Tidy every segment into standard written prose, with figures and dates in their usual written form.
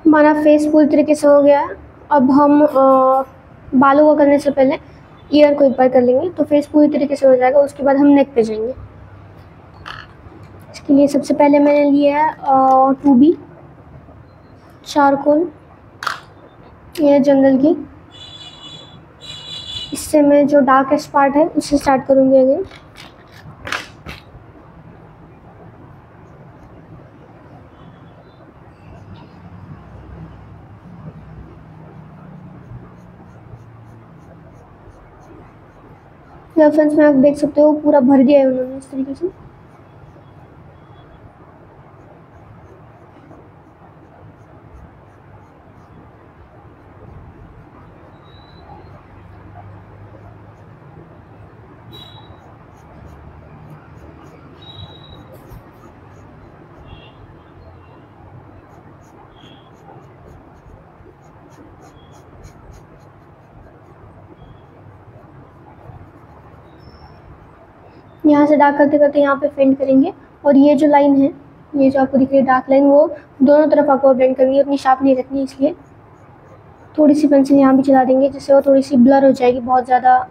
हमारा फेस पूरी तरीके से हो गया है। अब हम बालों को करने से पहले ईयर को एक बार कर लेंगे, तो फेस पूरी तरीके से हो जाएगा। उसके बाद हम नेक पे जाएंगे। इसके लिए सबसे पहले मैंने लिया है 2B चारकोल, यह जंगल की। इससे मैं जो डार्केस्ट पार्ट है उससे स्टार्ट करूँगी अगेन। फ्रेंड्स में आप देख सकते हो पूरा भर दिया है उन्होंने इस तरीके से। यहाँ से डार्क करते करते यहाँ पे फेंट करेंगे, और ये जो लाइन है, ये जो आपको दिख रही है डार्क लाइन, वो दोनों तरफ आपको ब्लेंड करनी है। उतनी शार्प नहीं रखनी, इसलिए थोड़ी सी पेंसिल यहाँ भी चला देंगे जिससे वो थोड़ी सी ब्लर हो जाएगी, बहुत ज़्यादा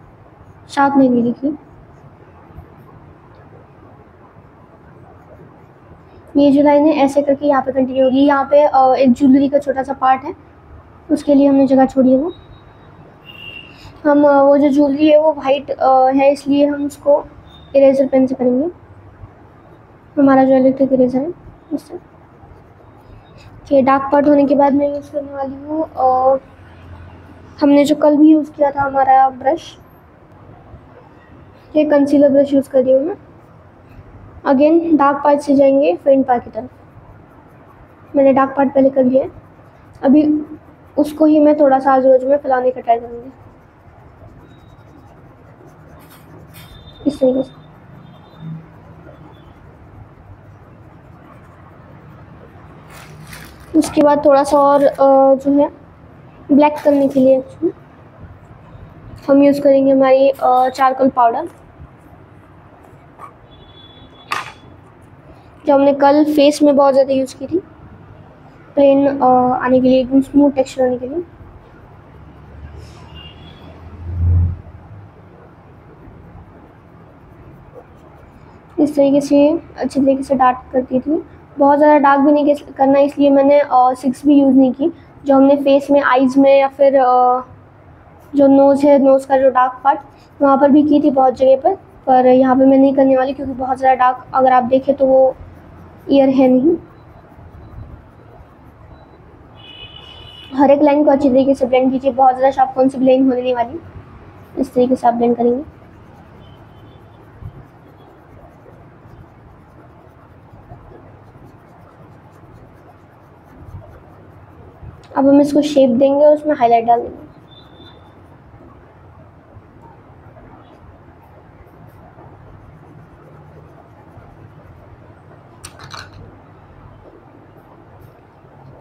शार्प नहीं लगेगी। ये जो लाइन है ऐसे करके यहाँ पे कंटिन्यू होगी। यहाँ पे एक ज्वेलरी का छोटा सा पार्ट है, उसके लिए हमने जगह छोड़ी है। वो हम वो जो ज्वेलरी है वो वाइट है, इसलिए हम उसको इरेजर पेन से करेंगे। हमारा जो इलेक्ट्रिक इरेजर है उससे। ये डार्क पार्ट होने के बाद मैं यूज़ करने वाली हूँ, और हमने जो कल भी यूज़ किया था हमारा ब्रश, ये कंसीलर ब्रश यूज़ कर रही हूँ मैं। अगेन डार्क पार्ट से जाएंगे फेंट पार्ट की तरफ। मैंने डार्क पार्ट पहले कर लिया है, अभी उसको ही मैं थोड़ा सा आजू बाजू में फैलाने का ट्राई करूँगी इस तरीके से। उसके बाद थोड़ा सा और जो है ब्लैक करने के लिए हम यूज़ करेंगे हमारी चारकोल पाउडर, जो हमने कल फेस में बहुत ज़्यादा यूज़ की थी, प्लेन आने के लिए, एकदम स्मूथ टेक्सचर आने के लिए। इस तरीके से अच्छी तरीके से डार्क करती थी। बहुत ज़्यादा डार्क भी नहीं करना, इसलिए मैंने 6 भी यूज़ नहीं की। जो हमने फेस में, आइज़ में, या फिर जो नोज़ है, नोज़ का जो डार्क पार्ट, वहाँ पर भी की थी बहुत जगह पर यहाँ पे मैं नहीं करने वाली, क्योंकि बहुत ज़्यादा डार्क अगर आप देखें तो वो ईयर है नहीं। हर एक लाइन को अच्छी तरीके से ब्लेंड कीजिए, बहुत ज़्यादा शार्प कौन सी ब्लेंड होने नहीं वाली। इस तरीके से आप ब्लेंड करेंगे। अब हम इसको शेप देंगे और उसमें हाईलाइट डाल देंगे।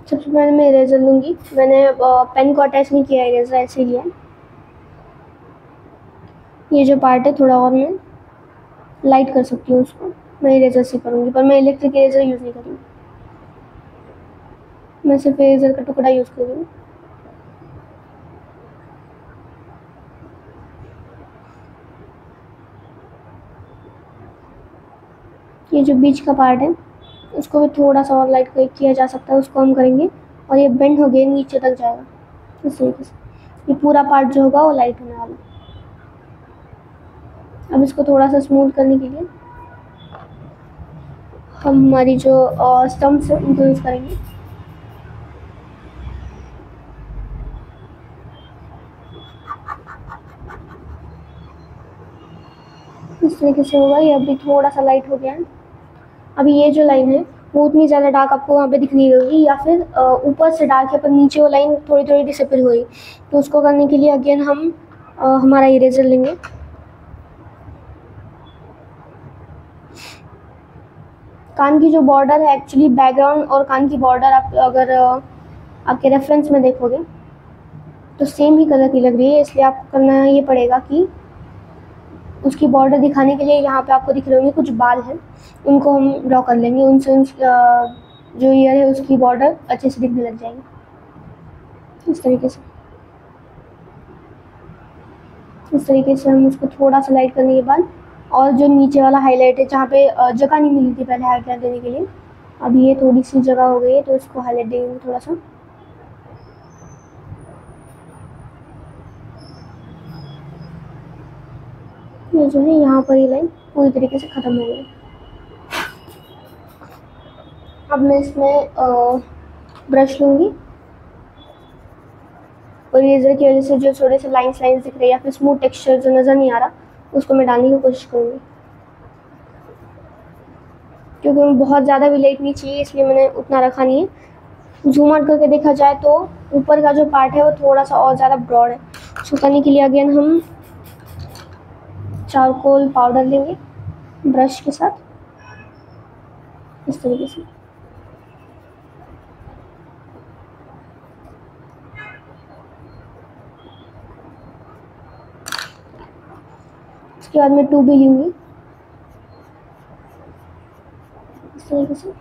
सबसे पहले मैं इरेजर लूँगी। मैंने पेन को अटैच नहीं किया, इरेजर ऐसे लिया है। ये जो पार्ट है थोड़ा और मैं लाइट कर सकती हूँ, उसको मैं इरेजर से करूँगी, पर मैं इलेक्ट्रिक इरेजर यूज़ नहीं करूँगी। मैं सिर्फ इरेजर का टुकड़ा यूज़ करूँगी। ये जो बीच का पार्ट है उसको भी थोड़ा सा और लाइट किया जा सकता है, उसको हम करेंगे, और ये बेंड हो गया नीचे तक जाएगा इस तरीके से। ये पूरा पार्ट जो होगा वो लाइट होने वाला। अब इसको थोड़ा सा स्मूथ करने के लिए हम हमारी जो स्टम्प्स है उनको यूज़ करेंगे। इस तरीके से होगा। ये अभी थोड़ा सा लाइट हो गया है। अभी ये जो लाइन है वो उतनी ज़्यादा डार्क आपको वहाँ पे दिख नहीं होगी, या फिर ऊपर से डार्क है पर नीचे वो लाइन थोड़ी थोड़ी डिसअपीयर हो गई। तो उसको करने के लिए अगेन हम हमारा इरेजर लेंगे। कान की जो बॉर्डर है, एक्चुअली बैकग्राउंड और कान की बॉर्डर आप अगर आपके रेफरेंस में देखोगे तो सेम ही कलर की लग रही है, इसलिए आपको करना ये पड़ेगा कि उसकी बॉर्डर दिखाने के लिए यहाँ पे आपको दिख रहे होंगे कुछ बाल हैं, उनको हम ड्रॉ कर लेंगे। उनसे जो ईयर है उसकी बॉर्डर अच्छे से दिखने लग जाएगी। इस तरीके से हम उसको थोड़ा सा लाइट करने के बाद, और जो नीचे वाला हाईलाइट है जहाँ पे जगह नहीं मिली थी पहले हाईलाइट देने के लिए, अब ये थोड़ी सी जगह हो गई है तो इसको हाईलाइट देंगे थोड़ा सा। ये जो है यहाँ पर ये लाइन पूरी तरीके से ख़त्म हो गई। अब मैं इसमें ब्रश लूँगी और इरेजर की वजह से जो थोड़े से लाइंस दिख रही है या फिर स्मूथ टेक्सचर जो नज़र नहीं आ रहा उसको मैं डालने की कोशिश करूँगी, क्योंकि मैं बहुत ज़्यादा भी लाइट नहीं चाहिए इसलिए मैंने उतना रखा नहीं है। जूम आउट करके देखा जाए तो ऊपर का जो पार्ट है वो थोड़ा सा और ज़्यादा ब्रॉड है। इसको करने के लिए अगेन हम चारकोल पाउडर लेंगे ब्रश के साथ इस तरीके से। इसके बाद मैं 2B लूँगी इस तरीके से।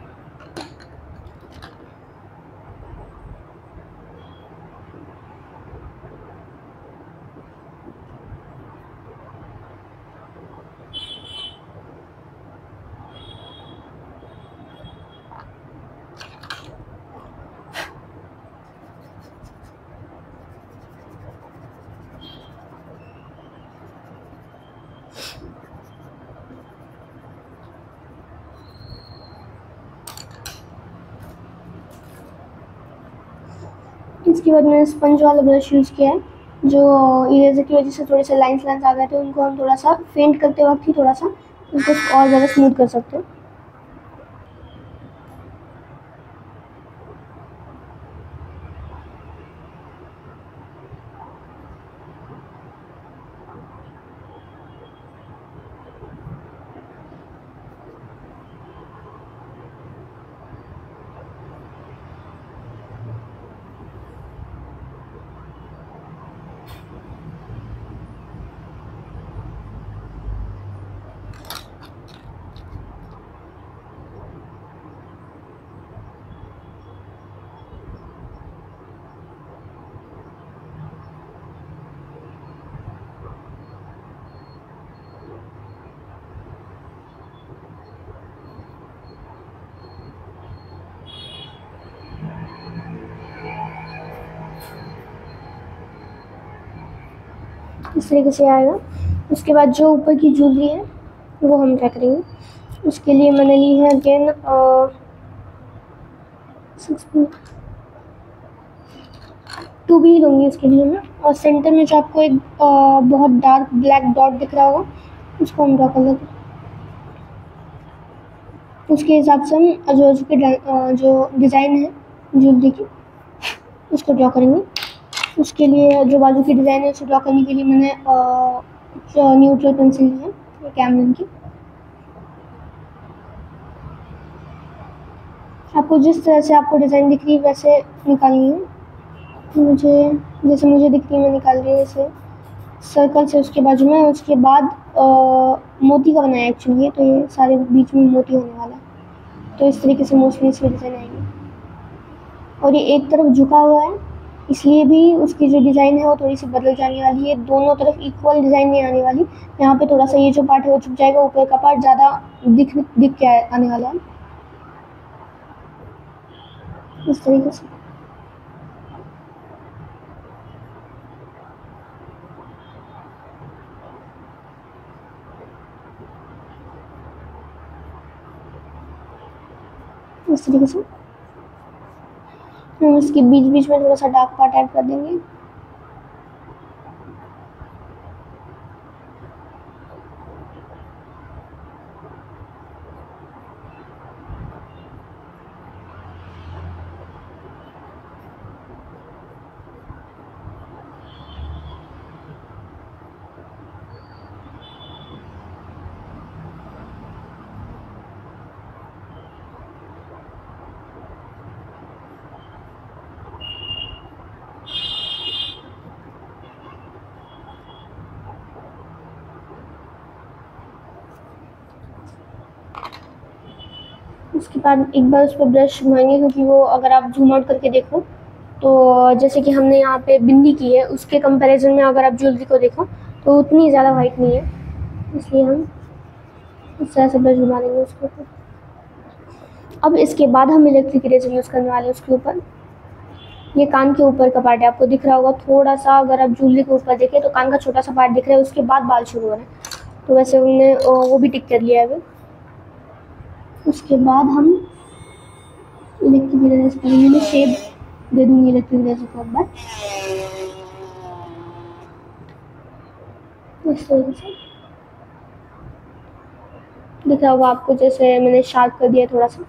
इसके बाद मैंने स्पंज वाला ब्रश यूज़ किया है, जो इरेजर की वजह से थोड़े से लाइंस आ गए थे उनको हम थोड़ा सा फेंट करते वक्त ही थोड़ा सा उनको और ज़्यादा स्मूथ कर सकते हैं। इस तरीके से आएगा। उसके बाद जो ऊपर की ज्वेलरी है वो हम क्या करेंगे, उसके लिए मैंने ली है अगेन 2B लूँगी उसके लिए मैं। और सेंटर में जो आपको एक बहुत डार्क ब्लैक डॉट दिख रहा होगा उसको हम ड्रॉ कर लेंगे। उसके हिसाब से हम जो डिज़ाइन है ज्वेलरी की उसको ड्रॉ करेंगे। उसके लिए जो बाजू की डिज़ाइन है उसे ड्रॉ करने के लिए मैंने न्यूट्रल पेंसिल ली है कैमलिन की। आपको जिस तरह से आपको डिज़ाइन दिख रही है वैसे निकालनी है। जैसे मुझे दिख रही है मैं निकाल रही हूँ जैसे सर्कल से उसके बाजू में, उसके बाद मोती का बनाया एक्चुअली है तो ये सारे बीच में मोती होने वाला है। तो इस तरीके से मोस्टली इसकी डिज़ाइन आएगी। और ये एक तरफ झुका हुआ है इसलिए भी उसकी जो डिज़ाइन है वो थोड़ी सी बदल जाने वाली है, दोनों तरफ इक्वल डिज़ाइन नहीं आने वाली। यहाँ पे थोड़ा सा ये जो पार्ट है वो छुप जाएगा, ऊपर का पार्ट ज़्यादा दिख के आने वाला है इस तरीके से। इस तरीके से हम इसके बीच बीच में थोड़ा सा डार्क पार्ट ऐड कर देंगे। उसके बाद एक बार उस पर ब्रश घुमाएंगे, क्योंकि वो अगर आप जूम आउट करके देखो तो जैसे कि हमने यहाँ पे बिंदी की है, उसके कंपैरिजन में अगर आप ज्वेलरी को देखो तो उतनी ज़्यादा वाइट नहीं है, इसलिए हम इस तरह से ब्रश घुमा लेंगे उसके ऊपर। अब इसके बाद हम इलेक्ट्रिक इरेजर यूज़ करने वाले हैं उसके ऊपर। ये कान के ऊपर का पार्ट है, आपको दिख रहा होगा थोड़ा सा, अगर आप ज्वेलरी के ऊपर देखें तो कान का छोटा सा पार्ट दिख रहा है, उसके बाद बाल शुरू हो रहे हैं। तो वैसे हमने वो भी टिक कर लिया है अभी। उसके बाद हम इलेक्ट्रिक इरेजर करेंगे, मैं शेप दे दूँगी इलेक्ट्रिक इरेजर को एक बार इस तरीके से। दिख रहा होगा आपको, जैसे मैंने शार्प कर दिया थोड़ा सा।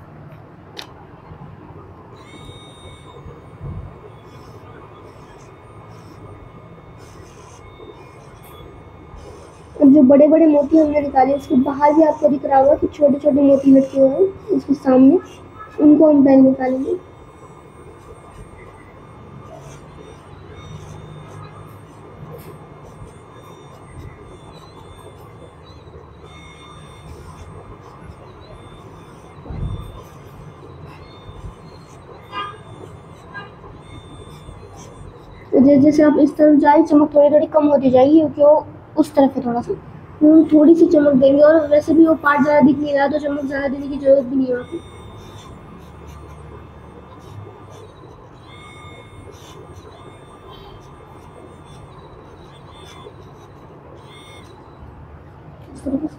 अब जो बड़े बड़े मोती हमने निकाले उसके बाहर भी आपको दिख रहा होगा कि छोटे छोटे मोती लटके हुए हैं उसके सामने, उनको हम पहले निकालेंगे। तो जैसे जैसे आप इस तरफ जाए चमक थोड़ी थोड़ी कम होती जाएगी, क्योंकि वो उस तरफ है थोड़ा सा, तो हम थोड़ी सी चमक देंगे। और वैसे भी वो पार्ट ज़्यादा दिख नहीं रहा तो चमक ज़्यादा देने की जरूरत भी नहीं है वहाँ पे। इस तरीके से।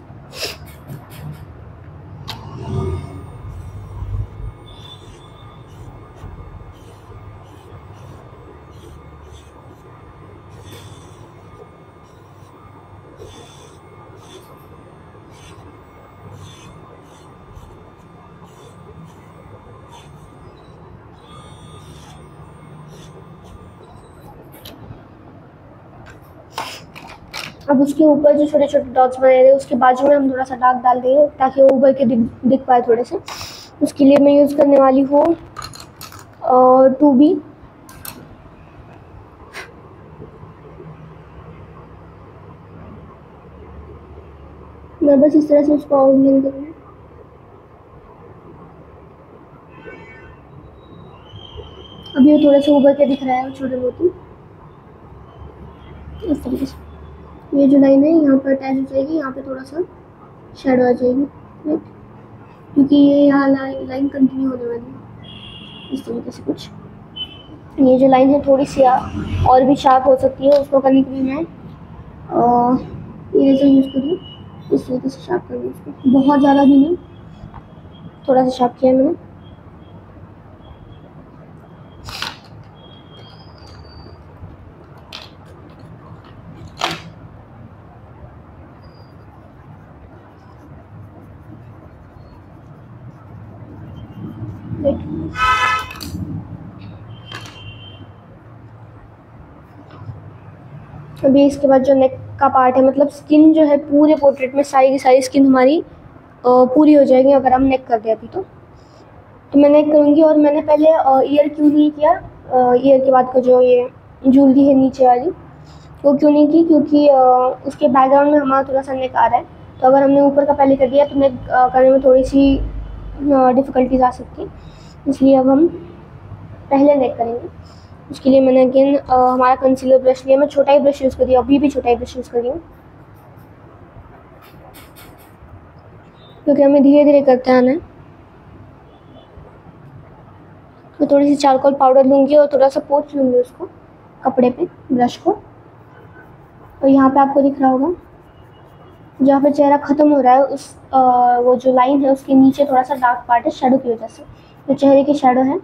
अब उसके ऊपर जो छोटे छोटे डॉट्स बनाए थे उसके बाजू में हम थोड़ा सा डार्क डाल देंगे ताकि वो उभर के दिख पाए थोड़े से। उसके लिए मैं यूज़ करने वाली हूँ 2B। मैं बस इस तरह से उसको आउटलाइन करूँगी। अब ये थोड़ा सा उभर के दिख रहा है छोटे मोती इस तरीके से। ये जो लाइन है यहाँ पर अटैच हो जाएगी, यहाँ पे थोड़ा सा शेडो आ जाएगी, राइट, क्योंकि ये यहाँ लाइन कंटिन्यू होने वाली है इस तरीके से कुछ। ये जो लाइन है थोड़ी सी और भी शार्प हो सकती है, उसको करने के लिए मैं इरेजर यूज़ करूँ, इस तरीके से शार्प करूँगी उसको, बहुत ज़्यादा भी नहीं, थोड़ा सा शार्प किया मैंने। अभी इसके बाद जो नेक का पार्ट है, मतलब स्किन जो है पूरे पोर्ट्रेट में सारी की सारी स्किन हमारी पूरी हो जाएगी अगर हम नेक कर दें अभी। तो मैं नेक करूँगी। और मैंने पहले ईयर क्यों नहीं किया, ईयर के बाद का जो ये ज्वेलरी है नीचे वाली वो क्यों नहीं की, क्योंकि उसके बैकग्राउंड में हमारा थोड़ा सा नेक आ रहा है, तो अगर हमने ऊपर का पहले कर दिया तो नेक करने में थोड़ी सी डिफ़िकल्टीज आ सकती है, इसलिए अब हम पहले नेक करेंगे। उसके लिए मैंने अगेन हमारा कंसीलर ब्रश लिया, मैं छोटा ही ब्रश यूज़ कर रही हूँ, अभी भी छोटा ही ब्रश यूज़ कर रही हूँ, क्योंकि हमें धीरे धीरे करते आना है। मैं थोड़ी सी चारकोल पाउडर लूँगी और थोड़ा सा पोंछ लूँगी उसको कपड़े पे, ब्रश को। और यहाँ पे आपको दिख रहा होगा जहाँ पे चेहरा ख़त्म हो रहा है उस वो जो लाइन है उसके नीचे थोड़ा सा डार्क पार्ट है शेडो की वजह से, जो चेहरे की शेडो है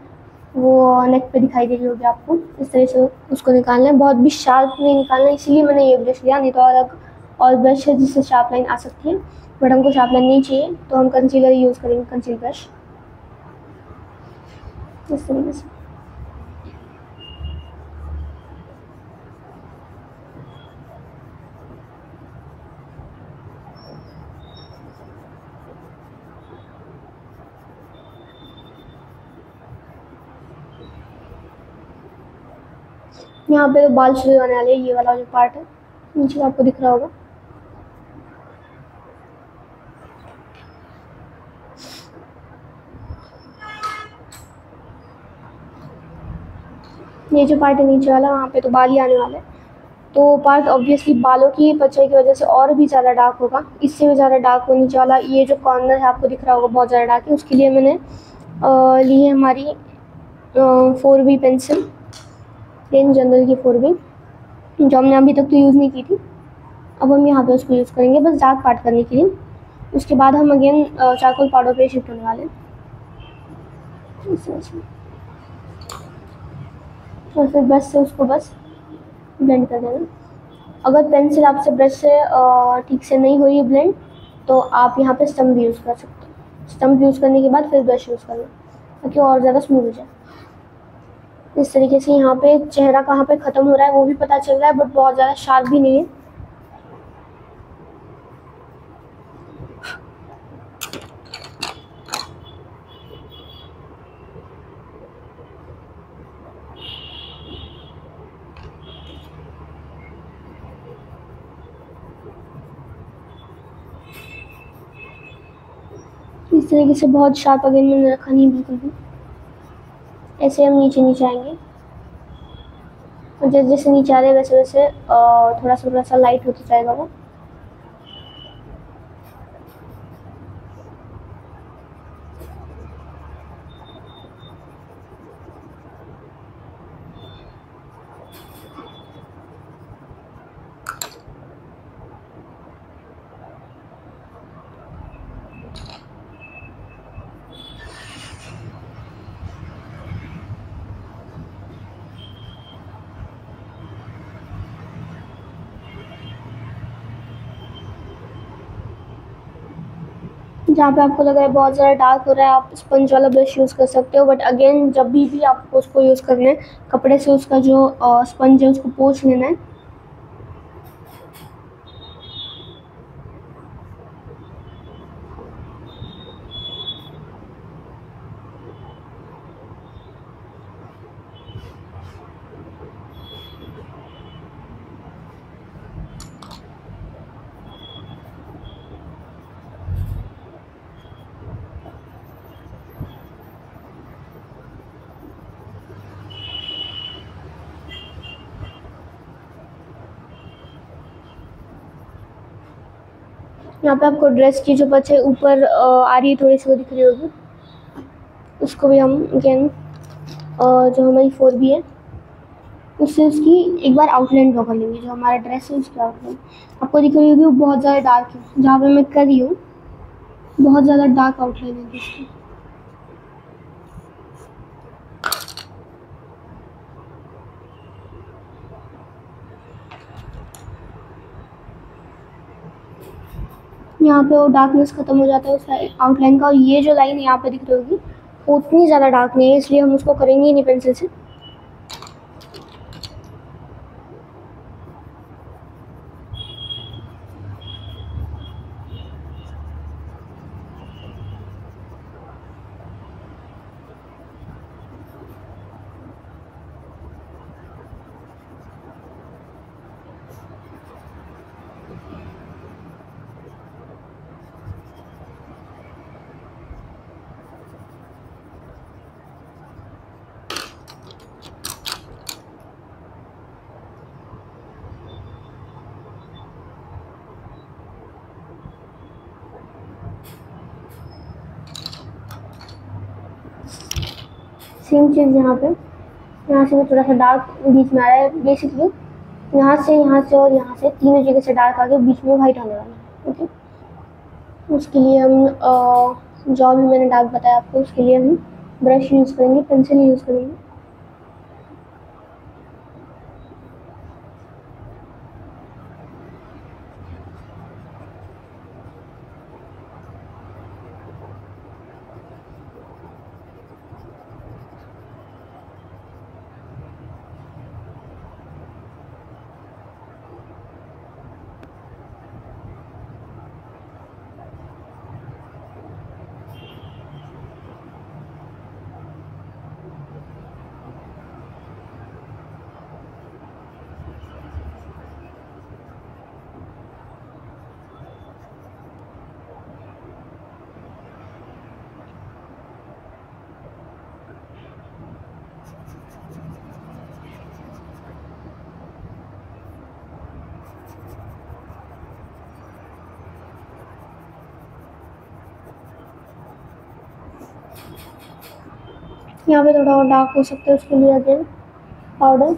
वो नेक पे दिखाई दे रही होगी आपको। इस तरह से उसको निकालना है, बहुत भी शार्प नहीं निकालना, इसीलिए मैंने ये ब्रश लिया, नहीं तो अलग और ब्रश है जिससे शार्प लाइन आ सकती है, बट हमको शार्प लाइन नहीं चाहिए तो हम कंसीलर यूज़ करेंगे, कंसील ब्रश इस तरीके से। यहाँ पे तो बाल शुरू होने वाले, ये वाला जो पार्ट है नीचे आपको दिख रहा होगा। ये जो पार्ट है नीचे वाला, वहाँ पे तो बाल ही आने वाला है, तो पार्ट ऑब्वियसली बालों की परछाई की वजह से और भी ज़्यादा डार्क होगा, इससे भी ज़्यादा डार्क हो नीचे वाला। ये जो कॉर्नर है आपको दिख रहा होगा बहुत ज़्यादा डार्क है, उसके लिए मैंने ली है हमारी 4B पेंसिल, प्लेन जनरल की 4B, जो हमने अभी तक तो यूज़ नहीं की थी। अब हम यहाँ पे उसको यूज़ करेंगे बस डार्क पार्ट करने के लिए। उसके बाद हम अगेन चारकोल पाउडर पे शिफ्ट होने वाले हैं। और फिर ब्रश से उसको बस ब्लेंड कर देना। अगर पेंसिल आपसे ब्रश से ठीक से नहीं हो रही है ब्लेंड, तो आप यहाँ पे स्टम्प भी यूज़ कर सकते हो। स्टम्प यूज़ करने के बाद फिर ब्रश यूज़ करना, ताकि और ज़्यादा स्मूथ हो जाए। इस तरीके से यहाँ पे चेहरा कहाँ पे ख़त्म हो रहा है वो भी पता चल रहा है, बट बहुत ज़्यादा शार्प भी नहीं है। इस तरीके से बहुत शार्प अगेन मैंने रखा नहीं बिल्कुल भी। ऐसे हम नीचे नीचे आएंगे, और जैसे जैसे नीचे आ रहे हैं वैसे वैसे थोड़ा सा लाइट होता जाएगा वो। जहाँ पे आपको लग रहा है बहुत ज़्यादा डार्क हो रहा है, आप स्पंज वाला ब्रश यूज़ कर सकते हो, बट अगेन जब भी आपको उसको यूज़ करना है, कपड़े से उसका जो स्पंज है उसको पोंछ लेना है। यहाँ पे आपको ड्रेस की जो परछाई ऊपर आ रही है थोड़ी सी, वो दिख रही होगी। उसको भी हम अगेन जो हमारी 4B है उससे उसकी एक बार आउटलाइन ड्रॉ कर लेंगे। जो हमारा ड्रेस है उसकी आउटलाइन आपको दिख रही होगी, वो बहुत ज़्यादा डार्क है। जहाँ पे मैं कर रही हूँ बहुत ज़्यादा डार्क आउटलाइन है इसकी। यहाँ पे वो डार्कनेस खत्म हो जाता है उस आउटलाइन का, और ये जो लाइन यहाँ पे दिख रही होगी वो उतनी ज़्यादा डार्क नहीं है, इसलिए हम उसको करेंगे ही नहीं पेंसिल से। सेम चीज़ यहाँ से भी थोड़ा सा डार्क बीच में आ रहा है। बेसिकली यहाँ से और यहाँ से तीनों जगह से डार्क आके बीच में वाइट आने वाला है। ओके, उसके लिए हम जो भी मैंने डार्क बताया आपको, उसके लिए हम ब्रश यूज़ करेंगे, पेंसिल यूज़ करेंगे। यहाँ पे थोड़ा और डार्क हो सकता है, उसके लिए अगेन पाउडर।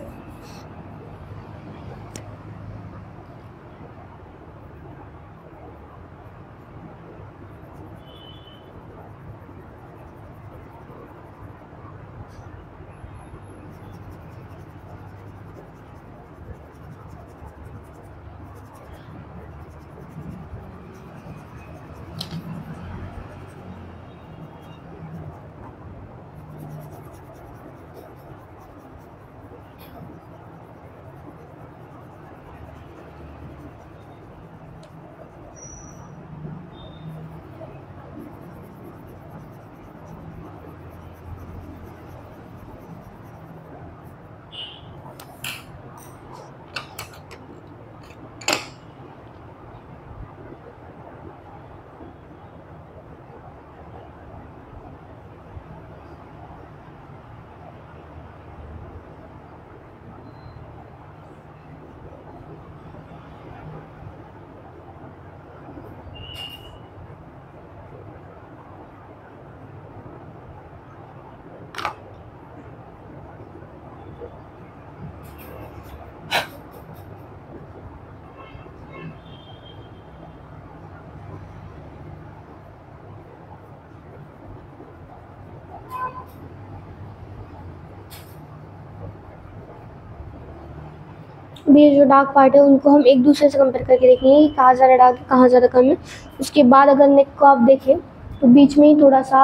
अभी ये जो डार्क पार्ट है उनको हम एक दूसरे से कंपेयर करके देखेंगे कि कहाँ ज़्यादा डार्क है, कहाँ ज़्यादा कम है। उसके बाद अगर नेक को आप देखें तो बीच में ही थोड़ा सा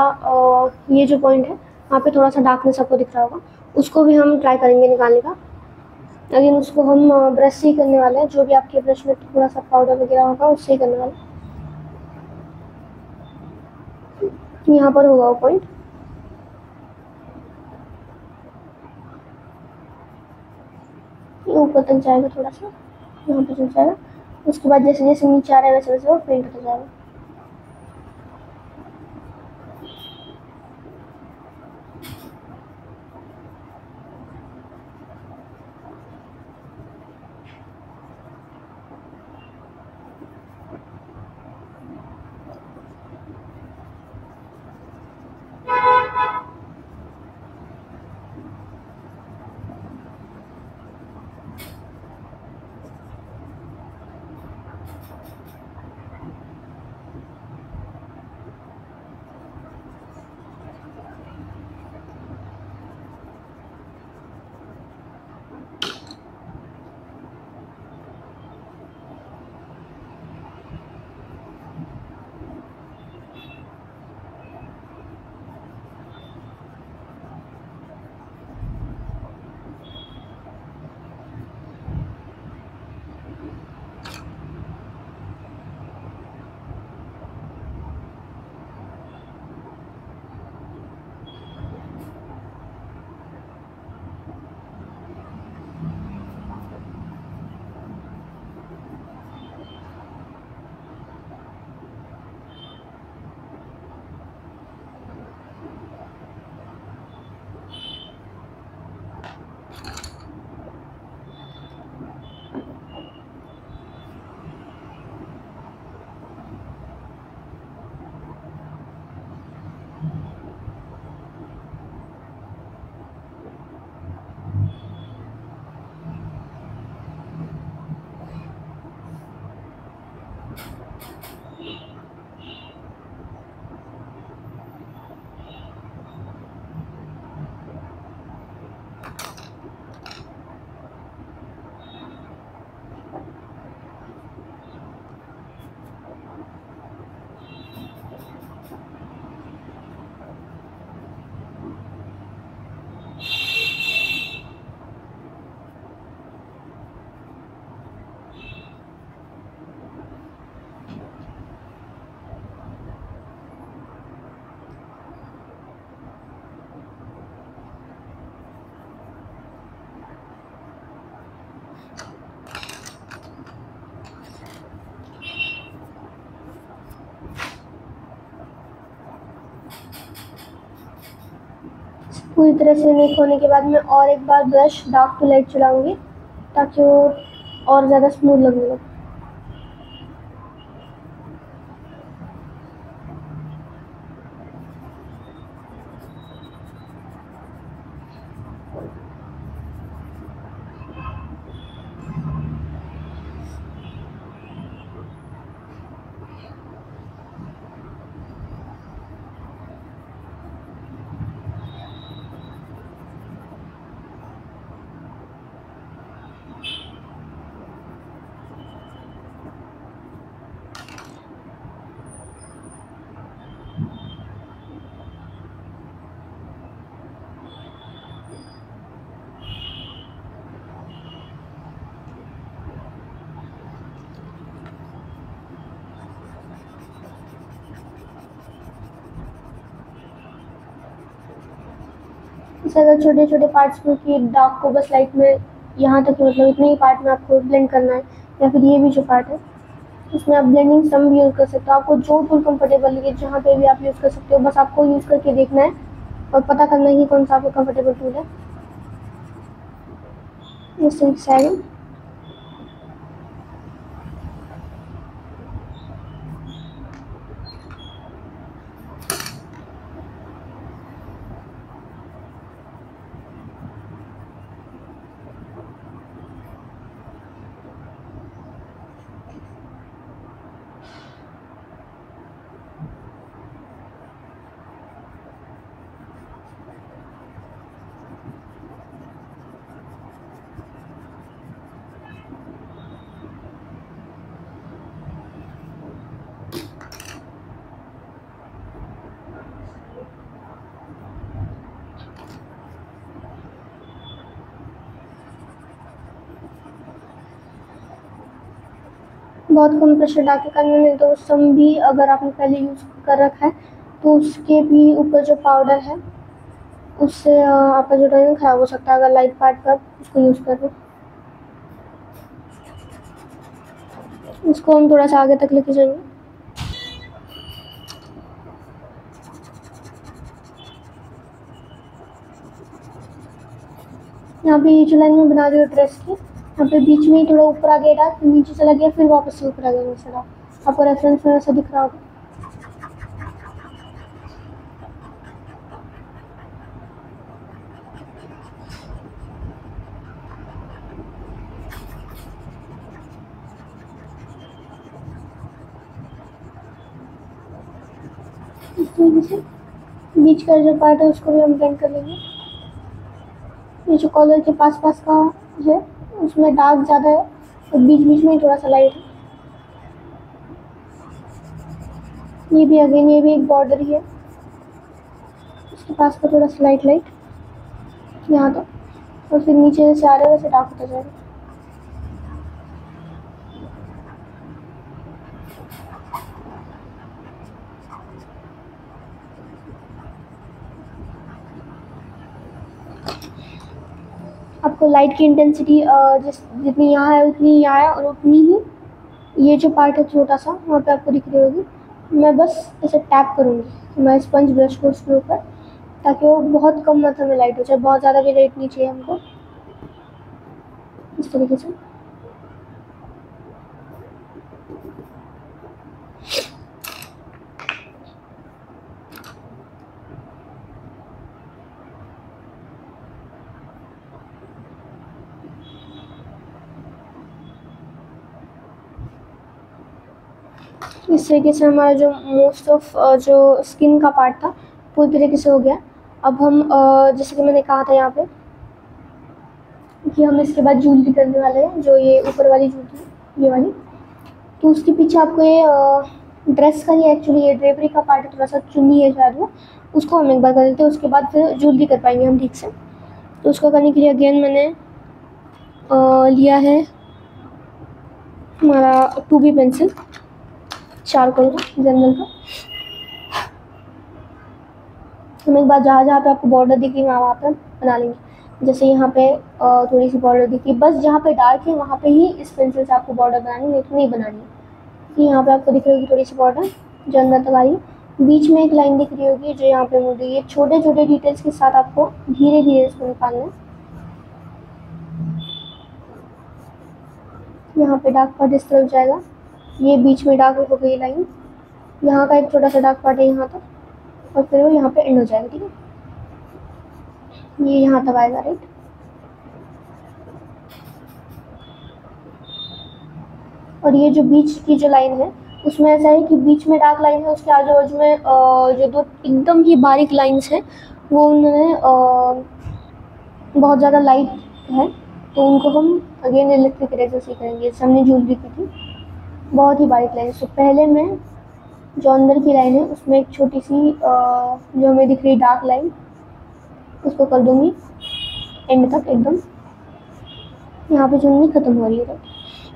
ये जो पॉइंट है वहाँ पे थोड़ा सा डार्कनेस आपको दिख रहा होगा, उसको भी हम ट्राई करेंगे निकालने का। अगेन उसको हम ब्रश से ही करने वाले हैं, जो भी आपके ब्रश में थोड़ा सा पाउडर वगैरह होगा उससे ही करने वाले हैं। यहाँ पर होगा वो पॉइंट, ऊपर तक जाएगा, थोड़ा सा यहाँ पे चल जाएगा। उसके बाद जैसे जैसे नीचे आ रहा है वैसे वैसे वो पेंट हो जाएगा। पूरी तरह से नेक होने के बाद मैं और एक बार ब्रश डार्क टू लाइट चलाऊंगी ताकि वो और ज़्यादा स्मूथ लगने लगे। इस अगर छोटे छोटे पार्ट्स में कि डार्क को बस लाइट में यहाँ तक मतलब इतने ही पार्ट में आपको ब्लेंड करना है, या फिर ये भी जो पार्ट है इसमें आप ब्लेंडिंग सम भी यूज़ कर सकते हो। आपको जो टूल कंफर्टेबल लगे जहाँ पे भी आप यूज़ कर सकते हो, बस आपको यूज़ करके देखना है और पता करना है कि कौन सा आपको कंफर्टेबल टूल है। इस तरीके से आएगा। बहुत कम प्रेशर डाल के करना, नहीं तो सम भी अगर आपने पहले यूज़ कर रखा है तो उसके भी ऊपर जो पाउडर है उससे आपका जो ड्राइंग ख़राब हो सकता है अगर लाइट पार्ट पर उसको यूज़ कर रहे हो। इसको हम थोड़ा सा आगे तक लेके जाएंगे। यहाँ पे ये जो लाइन में बना रही हो ड्रेस की, यहाँ पे बीच में ही थोड़ा ऊपर आ गया डार्क, नीचे चला गया, फिर वापस से ऊपर आ गया नीचे डार्क। आपको रेफरेंस में ऐसा दिख रहा होगा। इस तरीके से बीच का जो पार्ट है उसको भी हम ब्लेंड कर लेंगे। ये जो कॉलर के पास पास का है उसमें डार्क ज़्यादा है और बीच बीच में थोड़ा सा लाइट है। ये भी अगेन ये भी एक बॉर्डर ही है, इसके पास का थोड़ा सा लाइट यहाँ तक, और फिर नीचे से आ रहा है वैसे डार्क होता जाएगा। आपको लाइट की इंटेंसिटी जितनी यहाँ है उतनी यहाँ है, और उतनी ही ये जो पार्ट है छोटा सा वहाँ पे आपको दिख रही होगी। मैं बस इसे टैप करूँगी मैं स्पंज ब्रश को उसके ऊपर, ताकि वो बहुत कम मात्रा में लाइट हो जाए, बहुत ज़्यादा भी लाइट नहीं चाहिए हमको। इस तरीके से इस तरीके से हमारा जो मोस्ट ऑफ जो स्किन का पार्ट था पूरी तरीके से हो गया। अब हम जैसे कि मैंने कहा था यहाँ पे कि हम इसके बाद ज्वेलरी करने वाले हैं, जो ये ऊपर वाली ज्वेलरी ये वाली, तो उसके पीछे आपको ये ड्रेस का ही एक्चुअली ये ड्रेपरी का पार्ट है, थोड़ा सा चुन्नी है शायद वो, उसको हम एक बार कर लेते हैं, उसके बाद फिर ज्वेलरी कर पाएंगे हम ठीक से। तो उसको करने के लिए अगेन मैंने लिया है हमारा 2B पेंसिल चारकोल का जनरल का। हम एक बार जहाँ जहाँ पे आपको बॉर्डर दिख रही है वहाँ पर बना लेंगे। जैसे यहाँ पे थोड़ी सी बॉर्डर दिखी, बस जहाँ पे डार्क है वहाँ पे ही इस पेंसिल से आपको बॉर्डर बनानी है, नहीं तो नहीं बनानी है। कि यहाँ पे आपको दिख रही होगी थोड़ी सी बॉर्डर जो अंदर तक आई, बीच में एक लाइन दिख रही होगी जो यहाँ पे मुड़ रही है। छोटे छोटे डिटेल्स के साथ आपको धीरे धीरे इसको निकालना है। यहाँ पे डार्क पार्ट इस तरफ जाएगा, ये बीच में डार्क हो गई लाइन, यहाँ का एक छोटा सा डार्क पार्ट है यहाँ तक, और फिर वो यहाँ पे एंड हो जाएगा। ठीक है, ये यहाँ तक आएगा राइट। और ये जो बीच की जो लाइन है उसमें ऐसा है कि बीच में डार्क लाइन है, उसके आजू बाजू में जो दो एकदम ही बारीक लाइंस हैं वो उन्होंने बहुत ज़्यादा लाइट है, तो उनको हम अगेन इलेक्ट्रिक इरेजर से करेंगे। जैसे हमने ज्वेलरी की थी बहुत ही बारीक लाइन, तो पहले मैं जो अंदर की लाइन है उसमें एक छोटी सी जो हमें दिख रही डार्क लाइन उसको कर दूँगी एंड तक एकदम। यहाँ पे चुन्नी खत्म हो रही है,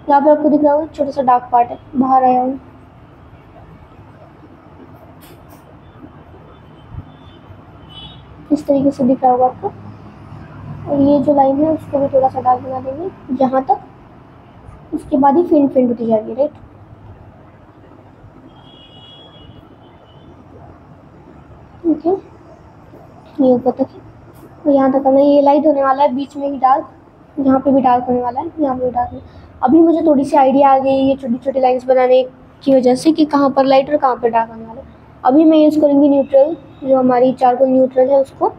यहाँ पे आपको दिख रहा होगा छोटा सा डार्क पार्ट है बाहर आया हूँ। इस तरीके से दिख रहा होगा आपको। और ये जो लाइन है उसको भी थोड़ा सा डार्क बना देंगे जहाँ तक, उसके बाद ही फेंट फेंट होती जाएगी, राइट। ठीक है, ये ऊपर तक है, तो यहाँ तक हमें ये लाइट होने वाला है, बीच में ही डार्क, यहाँ पे भी डार्क होने वाला है, यहाँ पे भी डार्क है। अभी मुझे थोड़ी सी आइडिया आ गई ये छोटी छोटी लाइन्स बनाने की वजह से कि कहाँ पर लाइट और कहाँ पर डार्क आने वाला है। अभी मैं यूज़ करूँगी न्यूट्रल, जो हमारी चारकोल न्यूट्रल है उसको,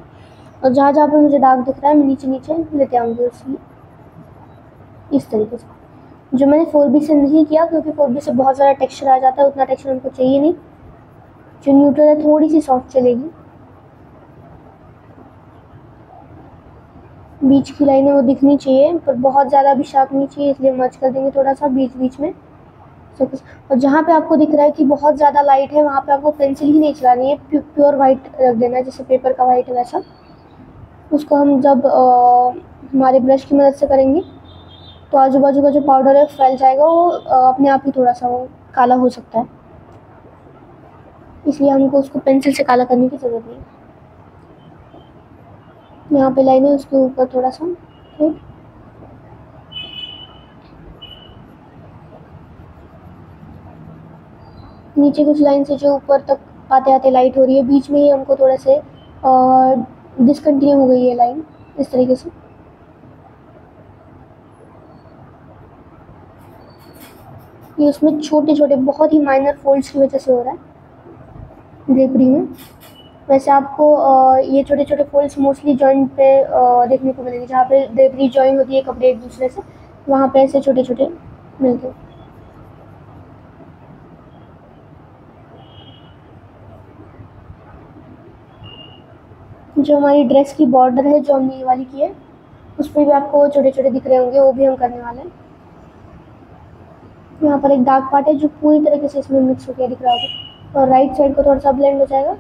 और जहाँ जहाँ पे मुझे डार्क दिख रहा है मैं नीचे नीचे लेते आऊँगी उसकी, इस तरीके से। जो मैंने 4B से नहीं किया क्योंकि 4B से बहुत ज़्यादा टेक्सचर आ जाता है, उतना टेक्सचर हमको चाहिए नहीं। जो न्यूट्रल है थोड़ी सी सॉफ्ट चलेगी, बीच की लाइनें वो दिखनी चाहिए पर बहुत ज़्यादा भी शार्प नहीं चाहिए, इसलिए मर्ज कर देंगे थोड़ा सा बीच बीच में। और जहाँ पे आपको दिख रहा है कि बहुत ज़्यादा लाइट है वहाँ पे आपको पेंसिल ही नहीं चलानी है, प्योर वाइट रख देना है, जैसे पेपर का वाइट है वैसा। उसको हम जब हमारे ब्रश की मदद से करेंगे तो आजू बाजू का जो पाउडर है फैल जाएगा, वो अपने आप ही थोड़ा सा वो काला हो सकता है, इसलिए हमको उसको पेंसिल से काला करने की ज़रूरत नहीं है। यहाँ पे लाइन है उसके ऊपर थोड़ा सा, ठीक। नीचे कुछ लाइन से जो ऊपर तक आते आते लाइट हो रही है, बीच में ही हमको थोड़ा से डिसकंटिन्यू हो गई है लाइन, इस तरीके से। ये उसमें छोटे छोटे बहुत ही माइनर फोल्ड्स की वजह से हो रहा है ड्रेपरी में। वैसे आपको ये छोटे छोटे फोल्ड्स मोस्टली जॉइंट पे देखने को मिलेंगे, जहाँ पे ड्रेपरी जॉइन होती है कपड़े एक दूसरे से, वहाँ पे ऐसे छोटे छोटे मिलते हैं। जो हमारी ड्रेस की बॉर्डर है जो हमने ये वाली की है, उस पर भी आपको छोटे छोटे दिख रहे होंगे, वो भी हम करने वाले हैं। यहाँ पर एक डार्क पार्ट है जो पूरी तरीके से इसमें मिक्स हो गया दिख रहा होगा, और राइट साइड को थोड़ा सा ब्लेंड हो जाएगा,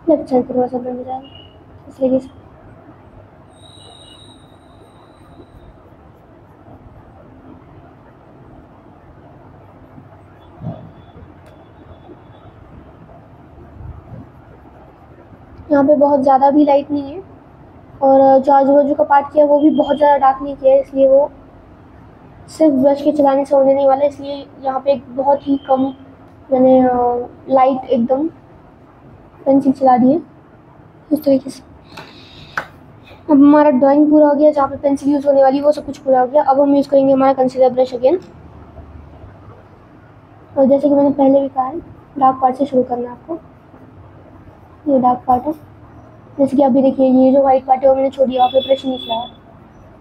लेफ्ट साइड को थोड़ा सा ब्लेंड हो जाएगा, इस तरीके से। यहाँ पे बहुत ज़्यादा भी लाइट नहीं है, और जो आजू बाजू का पार्ट किया वो भी बहुत ज़्यादा डार्क नहीं किया है, इसलिए वो सिर्फ ब्रश के चलाने से होने नहीं वाला, इसलिए यहाँ पे एक बहुत ही कम मैंने लाइट एकदम पेंसिल चला दी है, इस तरीके से। अब हमारा ड्राइंग पूरा हो गया, जहाँ पे पेंसिल यूज़ होने वाली वो सब कुछ पूरा हो गया। अब हम यूज़ करेंगे हमारा कंसीलर ब्रश अगेन, और जैसे कि मैंने पहले भी कहा है डार्क पार्ट से शुरू करना है आपको। ये डार्क पार्ट है, जैसे कि अभी देखिए ये जो वाइट पार्ट है वो मैंने छोड़ दिया, वहाँ पे ब्रश नहीं चलाया,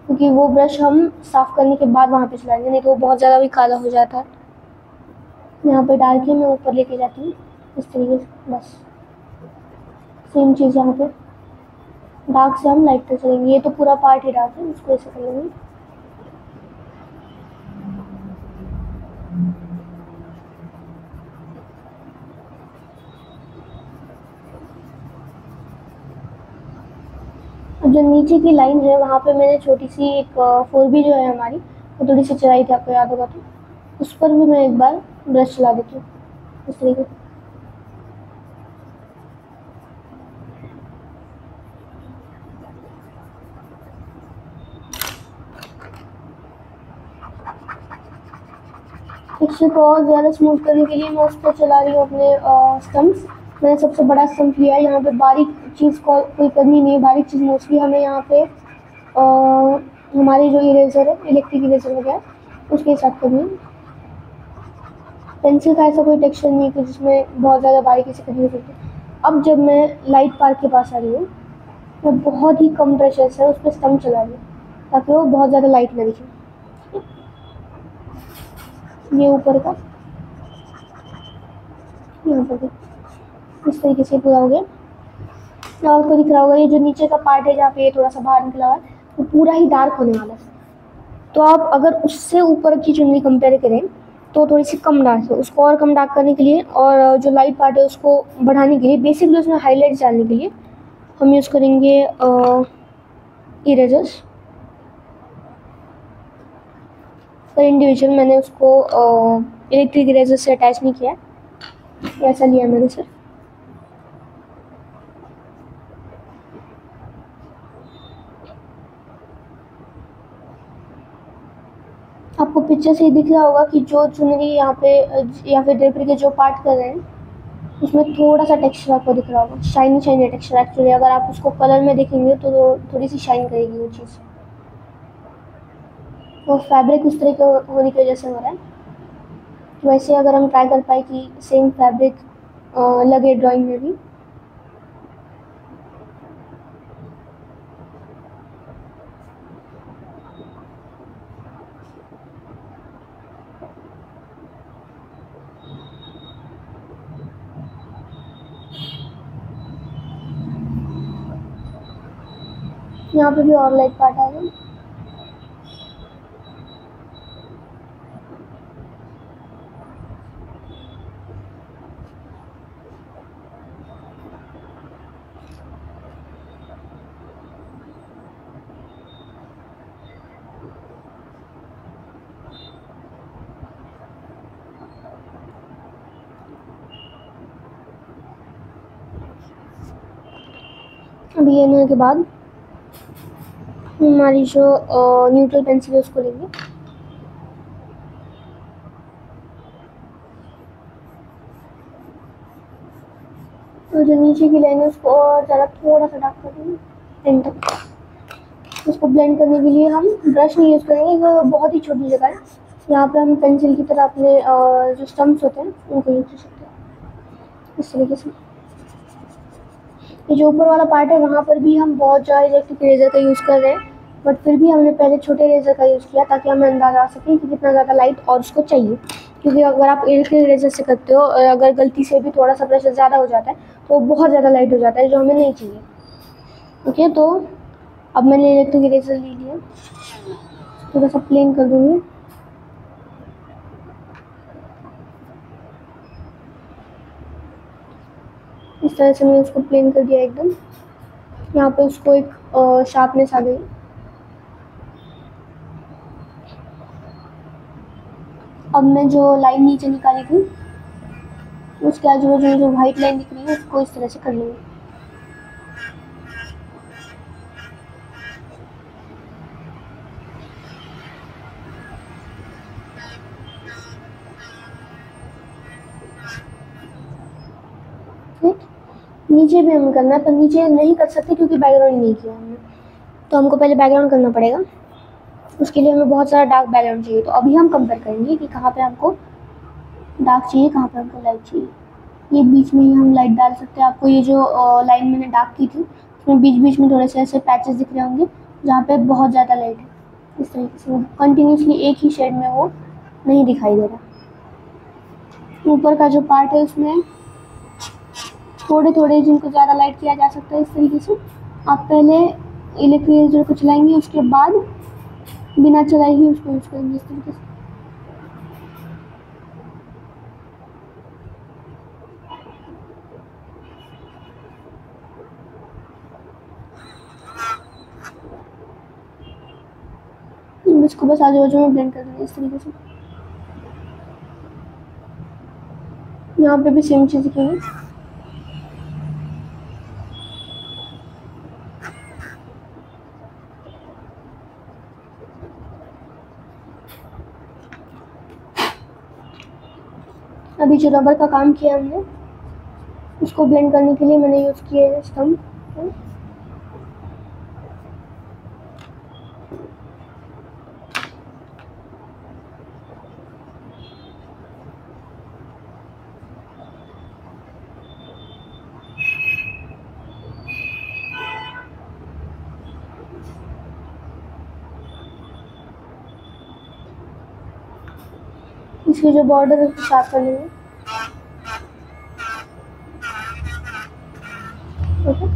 क्योंकि वो ब्रश हम साफ़ करने के बाद वहाँ पे चलाएंगे, नहीं तो वो बहुत ज़्यादा भी काला हो जाता है। यहाँ पे डार्क है, मैं ऊपर लेके जाती हूँ इस तरीके से, बस सेम चीज़ यहाँ पे डार्क से हम लाइट तक चलेंगे। ये तो पूरा पार्ट ही डार्क है, इसको ऐसे कर लेंगे। अब जो नीचे की लाइन है वहाँ पे मैंने छोटी सी एक 4B जो है हमारी, वो थोड़ी सी चलाई थी, आपको याद होगा तो उस पर भी मैं एक बार ब्रश चला देती हूँ इस तरीके से। टेक्सचर को और ज़्यादा स्मूथ करने के लिए मैं उस पर चला रही हूँ अपने स्टम्प्स। मैंने सबसे बड़ा स्टम्प लिया है, यहाँ पे बारीक चीज़ को कोई करनी नहीं है, बारीक चीज़ मोस्टली हमें यहाँ पे हमारी जो इरेजर है, इलेक्ट्रिक इरेजर वगैरह, उसके साथ करनी है। पेंसिल का ऐसा कोई टेक्सचर नहीं है कि जिसमें बहुत ज़्यादा बारीकी से करनी होती है। अब जब मैं लाइट पार्ट के पास आ रही हूँ, मैं बहुत ही कम प्रेशर से उस पर स्टम्प चला रही हूँ ताकि वो बहुत ज़्यादा लाइट ना दिखे। ये ऊपर का यहाँ पर इस तरीके से पूरा हो गया। आपको दिख रहा होगा ये जो नीचे का पार्ट है जहाँ पे ये थोड़ा सा बाहर निकला हुआ है, वो पूरा ही डार्क होने वाला है। तो आप अगर उससे ऊपर की चुनरी कंपेयर करें तो थोड़ी सी कम डार्क है, उसको और कम डार्क करने के लिए और जो लाइट पार्ट है उसको बढ़ाने के लिए, बेसिकली उसमें हाईलाइट डालने के लिए हम यूज़ करेंगे इरेजर्स। पर इंडिविजुअल मैंने उसको इलेक्ट्रिक इरेजर से अटैच नहीं किया, ऐसा लिया मैंने सर। आपको पिक्चर से ही दिख रहा होगा कि जो चुनरी यहाँ पे या फिर ड्रेपरी के जो पार्ट कर रहे हैं उसमें थोड़ा सा टेक्सचर आपको दिख रहा होगा, शाइनी शाइनी टेक्सचर। एक्चुअली अगर आप उसको कलर में देखेंगे तो थोड़ी सी शाइन करेगी वो चीज़। वो फैब्रिक उस तरह के होने की वजह से हो रहा है। तो वैसे अगर हम ट्राई कर पाए कि सेम फैब्रिक लगे ड्राइंग में भी, यहाँ पे भी और लाइट पार्ट आएगा। अभी ये लेने के बाद हमारी जो न्यूट्रल पेंसिल है उसको लेंगे। तो जो नीचे की लाइन है उसको और ज़्यादा थोड़ा सा डार्क कर देंगे एंड तक। उसको ब्लेंड करने के लिए हम ब्रश नहीं यूज़ करेंगे, वो बहुत ही छोटी जगह है। यहाँ पे हम पेंसिल की तरह अपने जो स्टम्प्स होते हैं उनको यूज कर सकते हैं इस तरीके से। ये जो ऊपर वाला पार्ट है वहाँ पर भी हम बहुत ज़्यादा इलेक्ट्रिक इरेजर का यूज़ कर रहे हैं, बट फिर भी हमने पहले छोटे इरेजर का यूज़ किया ताकि हमें अंदाज़ा आ सके कि कितना ज़्यादा लाइट और उसको चाहिए। क्योंकि अगर आप इलेक्ट्रिक इरेजर से करते हो और अगर गलती से भी थोड़ा सा प्रेशर ज़्यादा हो जाता है तो बहुत ज़्यादा लाइट हो जाता है, जो हमें नहीं चाहिए। ओके, तो अब मैंने इलेक्ट्रिक इरेजर ले लिया, थोड़ा सा प्लेन कर दूँगी। इस तरह से मैंने उसको प्लेन कर दिया एकदम। यहाँ पे उसको एक शार्पनेस आ गई। अब मैं जो लाइन नीचे निकाली थी उसके आजू बाजू जो वाइट लाइन दिख रही है उसको इस तरह से कर लूँगी। नीचे भी हमें करना है, पर नीचे नहीं कर सकते क्योंकि बैकग्राउंड नहीं किया हमने, तो हमको पहले बैकग्राउंड करना पड़ेगा। उसके लिए हमें बहुत सारा डार्क बैकग्राउंड चाहिए। तो अभी हम कंपेयर करेंगे कि कहाँ पे हमको डार्क चाहिए, कहाँ पे हमको लाइट चाहिए। ये बीच में ही हम लाइट डाल सकते हैं। आपको ये जो लाइन मैंने डार्क की थी उसमें बीच बीच में थोड़े से ऐसे पैचेस दिख रहे होंगे जहाँ पे बहुत ज़्यादा लाइट है। इस तरीके से कंटिन्यूसली एक ही शेड में वो नहीं दिखाई दे रहा। ऊपर का जो पार्ट है उसमें थोड़े थोड़े जिनको ज़्यादा लाइट किया जा सकता है। इस तरीके से आप पहले इलेक्ट्रिक इरेजर को चलाएंगे, उसके बाद बिना चलाए ही उसको यूज़ करेंगे इस तरीके से। इसको बस आजू बाजू में ब्लेंड कर देंगे इस तरीके से। यहाँ पे भी सेम चीज़ दिखेगी। अभी जो रबर का काम किया हमने उसको ब्लेंड करने के लिए मैंने यूज़ किया है स्तंभ। इसकी जो बॉर्डर है उसको साफ कर लेंगे। ओके,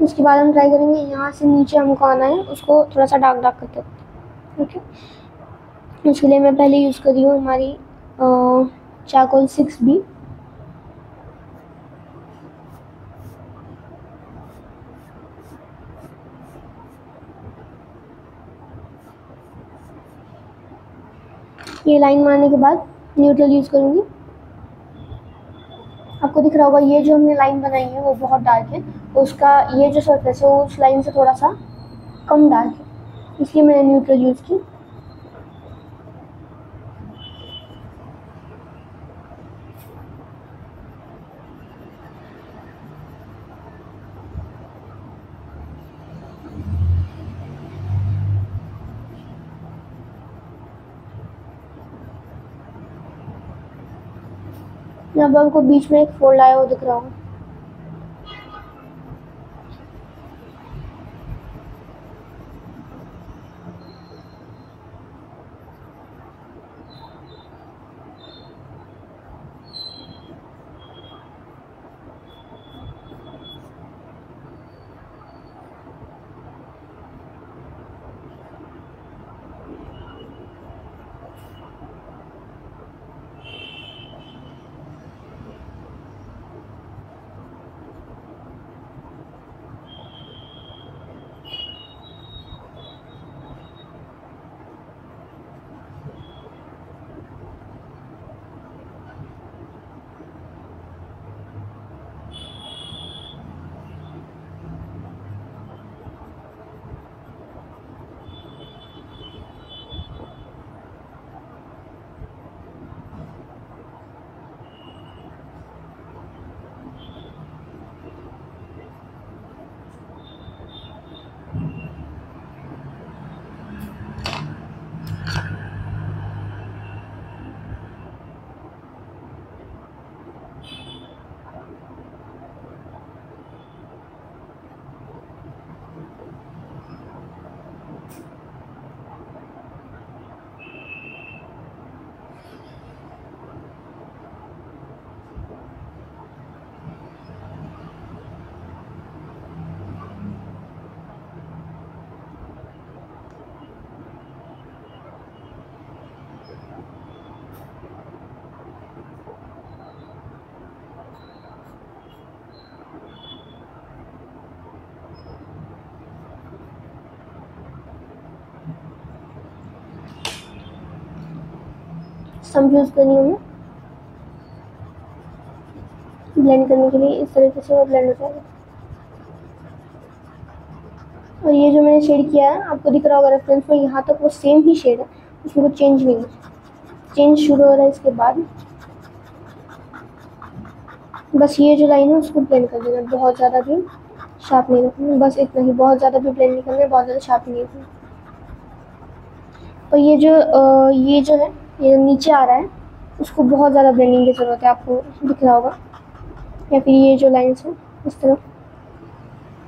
उसके बाद हम ट्राई करेंगे यहाँ से नीचे हमको आना है, उसको थोड़ा सा डार्क डार्क करके। ओके, उसके लिए मैं पहले यूज़ कर रही हूँ हमारी चारकोल 6B। ये लाइन मारने के बाद न्यूट्रल यूज़ करूँगी। आपको दिखा दिख रहा होगा ये जो हमने लाइन बनाई है वो बहुत डार्क है, उसका ये जो सरफेस है वो उस लाइन से थोड़ा सा कम डार्क है, इसलिए मैंने न्यूट्रल यूज़ की। यहाँ पर हमको बीच में एक फोल्ड आया हुआ दिख रहा होगा। सम यूज़ करनी हमें ब्लेंड करने के लिए, इस तरीके से वो ब्लेंड हो जाएगा। और ये जो मैंने शेड किया है आपको दिख रहा होगा रेफरेंस में, यहाँ तक वो सेम ही शेड है, उसमें कुछ चेंज नहीं है। चेंज शुरू हो रहा है इसके बाद बस ये जो लाइन है उसको ब्लेंड कर देना, बहुत ज़्यादा भी शार्प नहीं रखना, बस इतना ही, बहुत ज़्यादा भी ब्लेंड नहीं करना, बहुत ज़्यादा शार्प नहीं रखना। और ये जो है ये नीचे आ रहा है उसको बहुत ज़्यादा ब्लेंडिंग की ज़रूरत है, आपको दिख रहा होगा। या फिर ये जो लाइन्स हैं इस तरफ,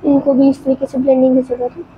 इनको भी इस तरीके से ब्लेंडिंग की ज़रूरत है।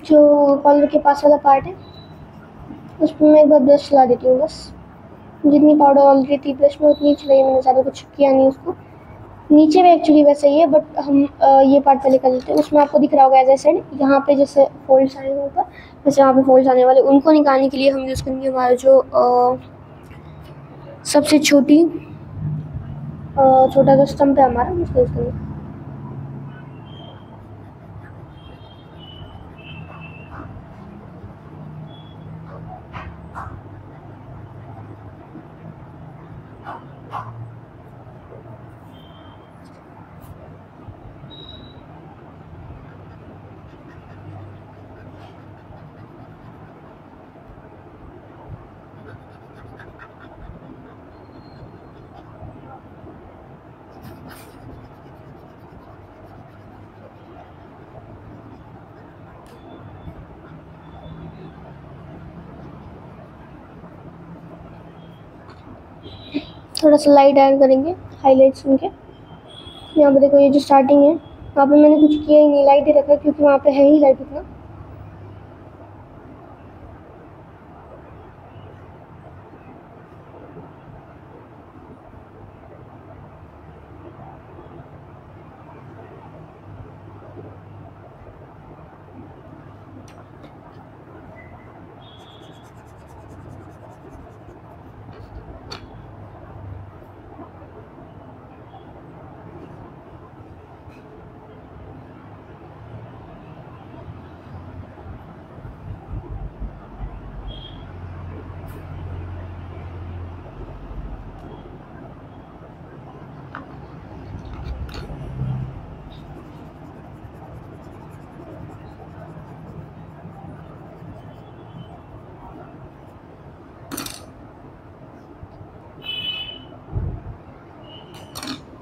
जो कॉलर के पास वाला पार्ट है उस पर मैं एक बार ब्रश चला देती हूँ, बस जितनी पाउडर ऑलरेडी थी ब्रश में उतनी चलाई, मैंने ज़्यादा कुछ किया नहीं उसको। नीचे में एक्चुअली वैसे ही है बट हम ये पार्ट पहले कर लेते हैं। उसमें आपको दिख रहा होगा एज ए साइड यहाँ पे जैसे फोल्ड्स आए हैं ऊपर, वैसे वहाँ पे फोल्ड्स आने वाले, उनको निकालने के लिए हम यूज़ करेंगे हमारा जो सबसे छोटा जो स्टम्प है हमारा, उसको यूज़ करेंगे। थोड़ा सा लाइट ऐड करेंगे हाईलाइट्स उनके। यहाँ पे देखो ये जो स्टार्टिंग है वहाँ पे मैंने कुछ किया ही नहीं, लाइट ही रखा क्योंकि वहाँ पे है ही लाइट इतना।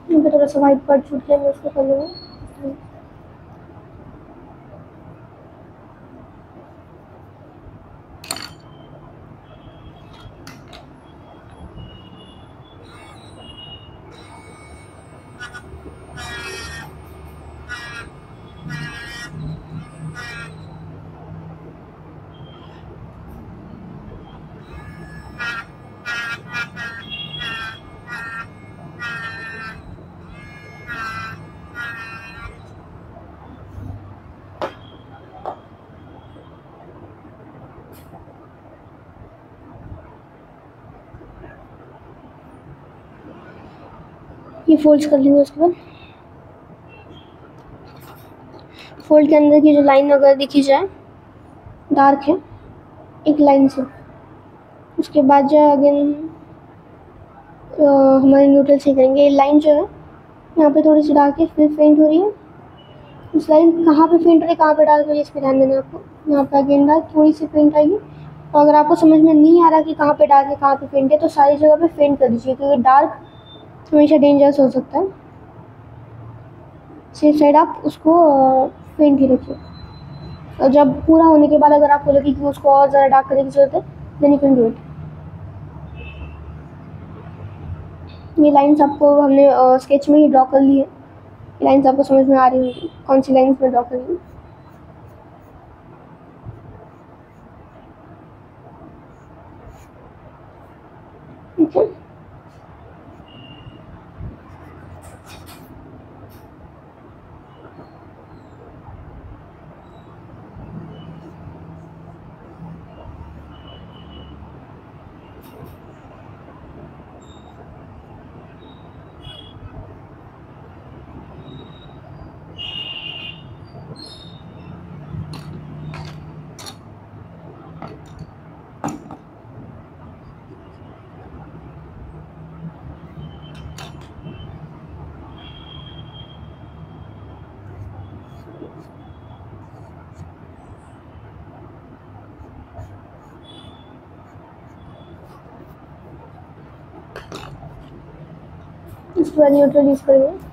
यहाँ पे थोड़ा सा वाइट पार्ट छूट गया, मैं उसको कर लूँगा। ये फोल्ड कर लेंगे। उसके बाद फोल्ड के अंदर की जो लाइन अगर दिखी जाए डार्क है एक लाइन से, उसके बाद जो अगेन हमारे न्यूट्रल से करेंगे। ये लाइन जो है यहाँ पे थोड़ी सी डार्क है, फिर फेंट हो रही है। उस लाइन कहाँ पे फेंट हो रही है, कहाँ पे डार्क हो रही है, इस पर ध्यान देना आपको। यहाँ पे अगेन डार्क थोड़ी सी फेंट आएगी। तो अगर आपको समझ में नहीं आ रहा कि कहाँ पे डार्क है कहाँ पे फेंट है, तो सारी जगह पे फेंट कर दीजिए, क्योंकि डार्क हमेशा डेंजरस हो सकता है। सेफ साइड आप उसको फेंट ही रखिए। और जब पूरा होने के बाद अगर आपको लगे कि उसको और ज़्यादा डार्क करने की जरूरत है, then you can do it. ये लाइंस आपको हमने स्केच में ही ड्रॉ कर ली है। ये लाइंस आपको समझ में आ रही होंगी कौन सी लाइंस में ड्रॉ कर ली है। ठीक है, इसके बाद न्यूट्रल यूज करेंगे।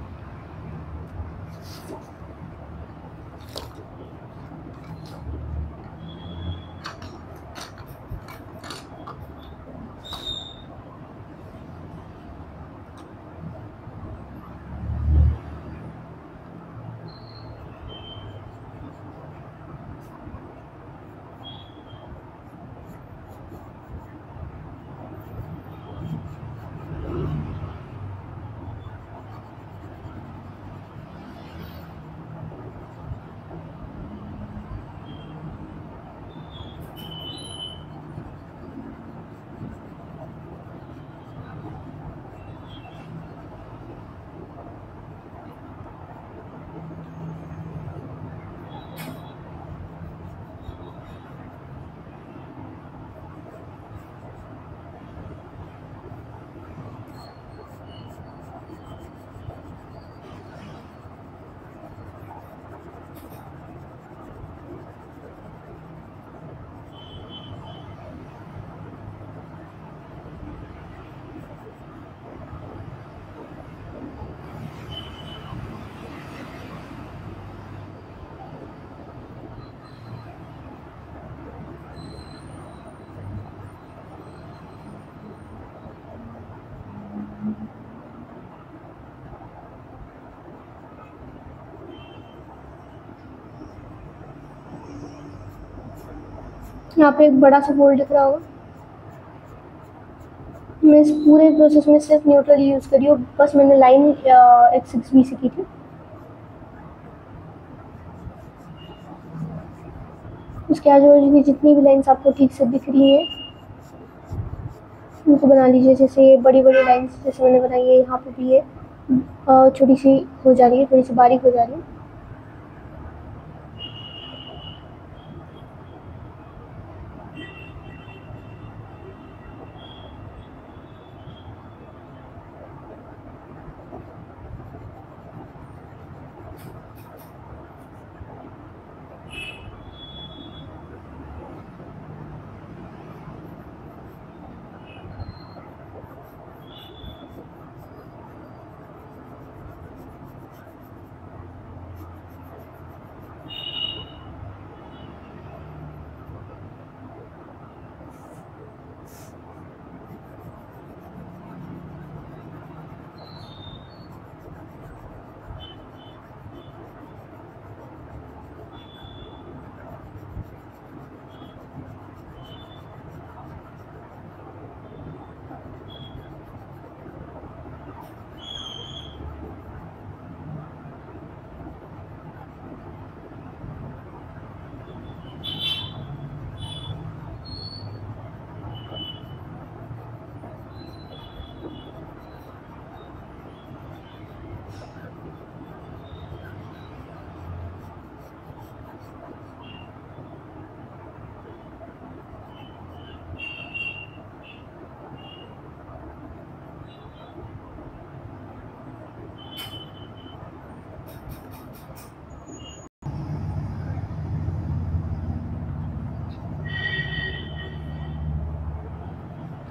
यहाँ पे एक बड़ा सा बोल्ड दिख रहा होगा। मैं इस पूरे प्रोसेस में सिर्फ न्यूट्रल यूज़ करी हूँ, बस मैंने लाइन X6B से की थी। उसके आजू बाजू की जितनी भी लाइन्स आपको ठीक से दिख रही है उनको बना लीजिए। जैसे ये बड़ी बड़ी लाइन्स जैसे मैंने बनाई है, यहाँ पे भी ये छोटी सी हो जा रही है, थोड़ी सी बारीक हो जा रही है।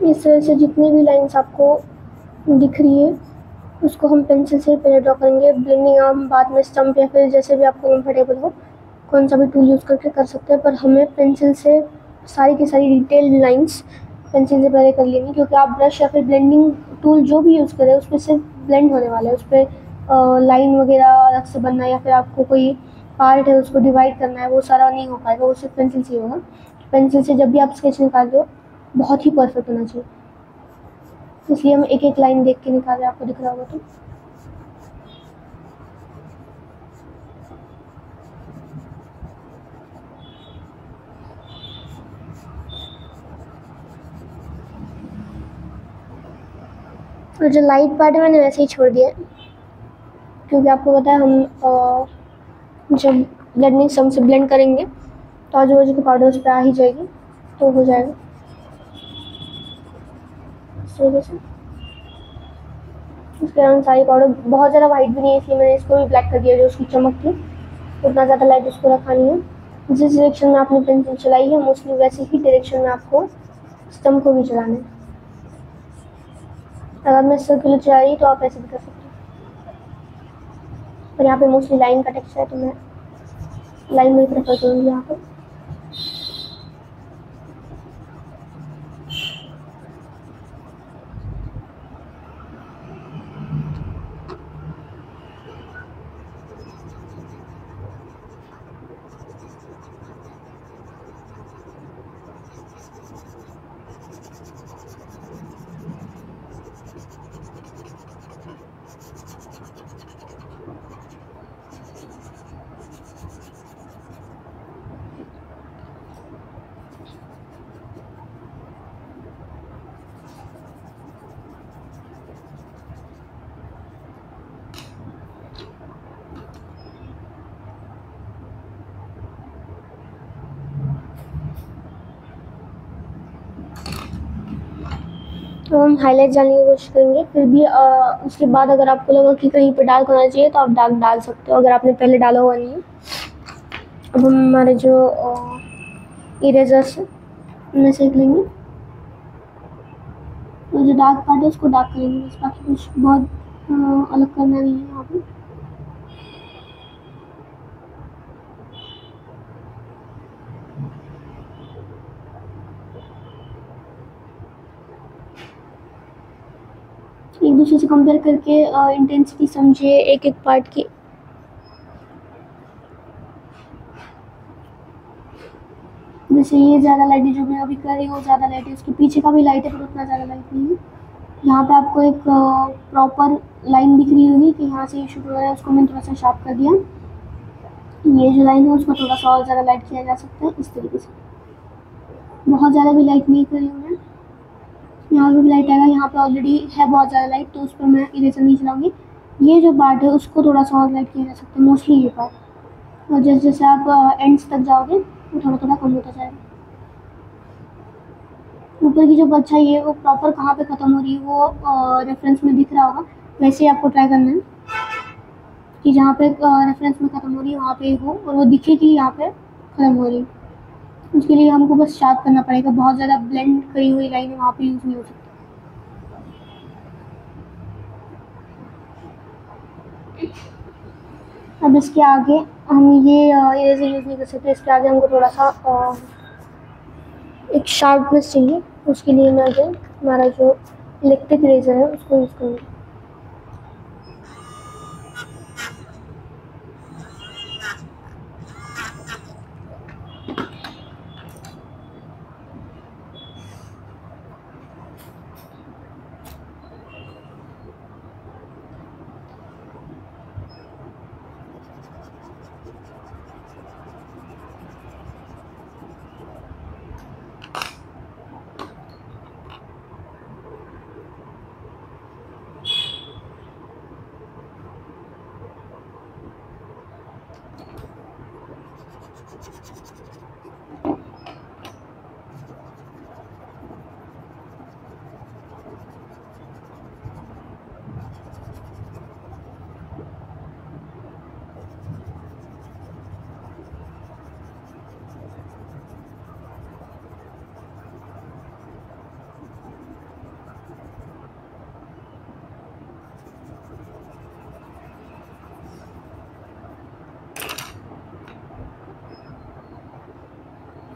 इस तरह से जितनी भी लाइन्स आपको दिख रही है उसको हम पेंसिल से पहले ड्रॉ करेंगे। ब्लेंडिंग हम बाद में स्टम्प या फिर जैसे भी आपको कंफर्टेबल हो कौन सा भी टूल यूज़ करके कर सकते हैं, पर हमें पेंसिल से सारी की सारी डिटेल लाइन्स पेंसिल से पहले कर लेंगे, क्योंकि आप ब्रश या फिर ब्लेंडिंग टूल जो भी यूज़ करें उस पर सिर्फ ब्लेंड होने वाला है, उस पर लाइन वगैरह अलग से बनना या फिर आपको कोई पार्ट है उसको डिवाइड करना है वो सारा नहीं हो पाएगा, वो सिर्फ पेंसिल से ही होगा। पेंसिल से जब भी आप स्केच निकाल रहे हो बहुत ही परफेक्ट होना चाहिए, इसलिए हम एक एक लाइन देख के निकाल रहे हैं। आपको दिख रहा होगा तो और जो लाइट पार्ट है मैंने वैसे ही छोड़ दिया है, क्योंकि आपको पता है हम जब ब्लेंडिंग सम से ब्लेंड करेंगे तो आजू बाजू के पाउडर उस पर आ ही जाएगी, तो हो जाएगा इस तरीके से। उसके कारण सारी पाउडर बहुत ज़्यादा वाइट भी नहीं है, इसलिए मैंने इसको भी ब्लैक कर दिया, जो उसकी चमक थी उतना ज़्यादा लाइट उसको रखा नहीं है। जिस डायरेक्शन में आपने पेंसिल चलाई है मोस्टली वैसे ही डायरेक्शन में आपको स्टम्प को भी चलाना है। अगर मैं सर्कुलर चला रही तो आप ऐसे भी कर सकते हो, पर यहाँ पे मोस्टली लाइन का टेक्सचर है तो मैं लाइन में प्रेफर करूँगी यहाँ पर। तो हम हाईलाइट डालने की कोशिश करेंगे, फिर भी उसके बाद अगर आपको लगा कि कहीं पे डार्क होना चाहिए तो आप डार्क डाल सकते हो, अगर आपने पहले डाला हुआ नहीं है। अब हम हमारे जो इरेजर्स है उनमें सेक लेंगे, तो जो डार्क पार्ट है उसको डार्क करेंगे बस, बाकी कुछ बहुत अलग करना नहीं है यहाँ पे। एक दूसरे से कंपेयर करके इंटेंसिटी समझिए एक एक पार्ट की। जैसे ये ज़्यादा लाइट है जो मैं अभी कर रही हूँ, ज़्यादा लाइट है, उसके पीछे का भी लाइट है पर उतना ज़्यादा लाइट नहीं है। यहाँ पे आपको एक प्रॉपर लाइन दिख रही होगी कि यहाँ से ये शुरू हो रहा है, उसको मैंने थोड़ा सा शार्प कर दिया। ये जो लाइन है उसको थोड़ा सा और ज़्यादा लाइट किया जा सकता है इस तरीके से। बहुत ज़्यादा भी लाइट नहीं कर रही हूँ मैं। यहाँ पे भी लाइट आएगा, यहाँ पे ऑलरेडी है बहुत ज़्यादा लाइट, तो उस पर मैं इरेजर नहीं चलाऊँगी। ये जो पार्ट है उसको थोड़ा सा और लाइट किया जा सकता है, मोस्टली ये पार्ट। और जैसे जैसे आप एंड्स तक जाओगे वो थोड़ा थोड़ा कम होता जाएगा। ऊपर की जो परछाई है वो प्रॉपर कहाँ पे ख़त्म हो रही है वो रेफरेंस में दिख रहा होगा, वैसे ही आपको ट्राई करना है कि जहाँ पे रेफरेंस में ख़त्म हो रही है वहाँ पे हो और वो दिखे कि यहाँ पे ख़त्म हो रही है। उसके लिए हमको बस शार्प करना पड़ेगा, बहुत ज़्यादा ब्लेंड करी हुई लाइन है वहाँ पे यूज़ नहीं हो सकती। अब इसके आगे हम ये इरेजर यूज़ नहीं कर सकते, इसके आगे हमको थोड़ा सा एक शार्पनेस चाहिए। उसके लिए मैं जो हमारा जो इलेक्ट्रिक इरेजर है उसको यूज़ करूँगी।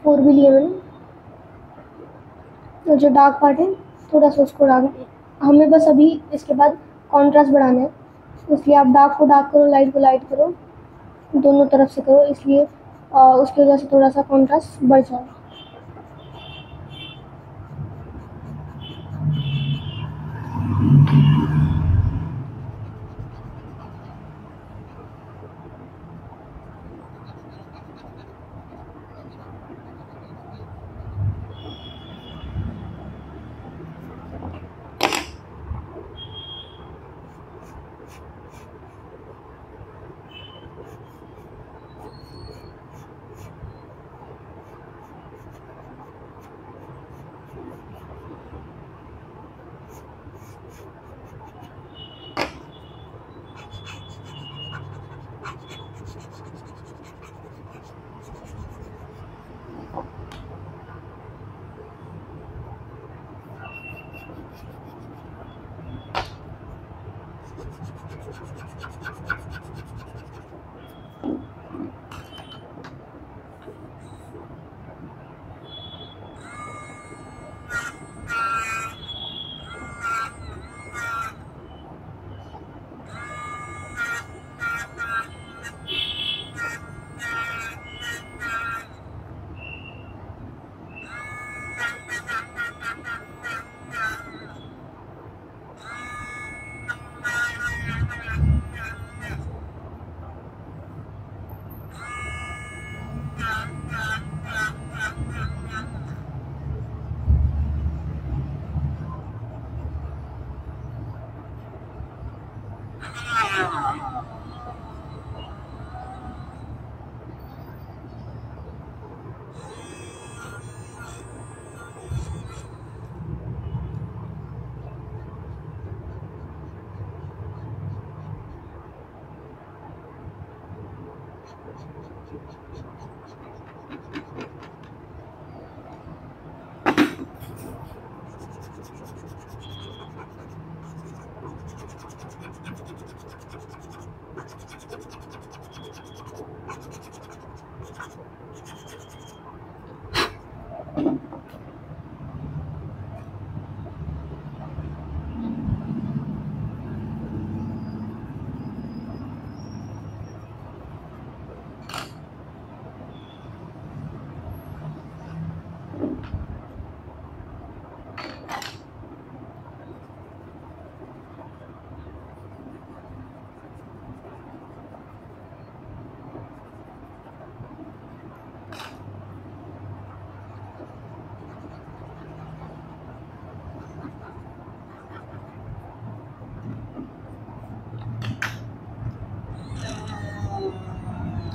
और भी लिया मैंने, तो जो डार्क पार्ट है थोड़ा सा उसको डार्क, हमें बस अभी इसके बाद कॉन्ट्रास्ट बढ़ाना है, इसलिए आप डार्क को डार्क करो, लाइट को लाइट करो, दोनों तरफ से करो, इसलिए उसकी वजह से थोड़ा सा कॉन्ट्रास्ट बढ़ जाएगा।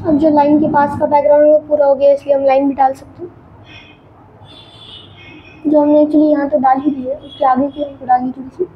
अब जो लाइन के पास का बैकग्राउंड है वो पूरा हो गया, इसलिए हम लाइन भी डाल सकते हैं, जो हमने एक्चुअली यहाँ तो डाल ही दी है, उसके आगे की हमको डालनी थोड़ी सी।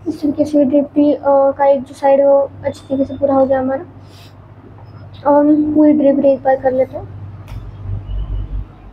इस तरीके से ड्रिप का एक जो साइड है वो अच्छी तरीके से पूरा हो गया हमारा। अब हम पूरी ड्रिप एक बार कर लेते हैं।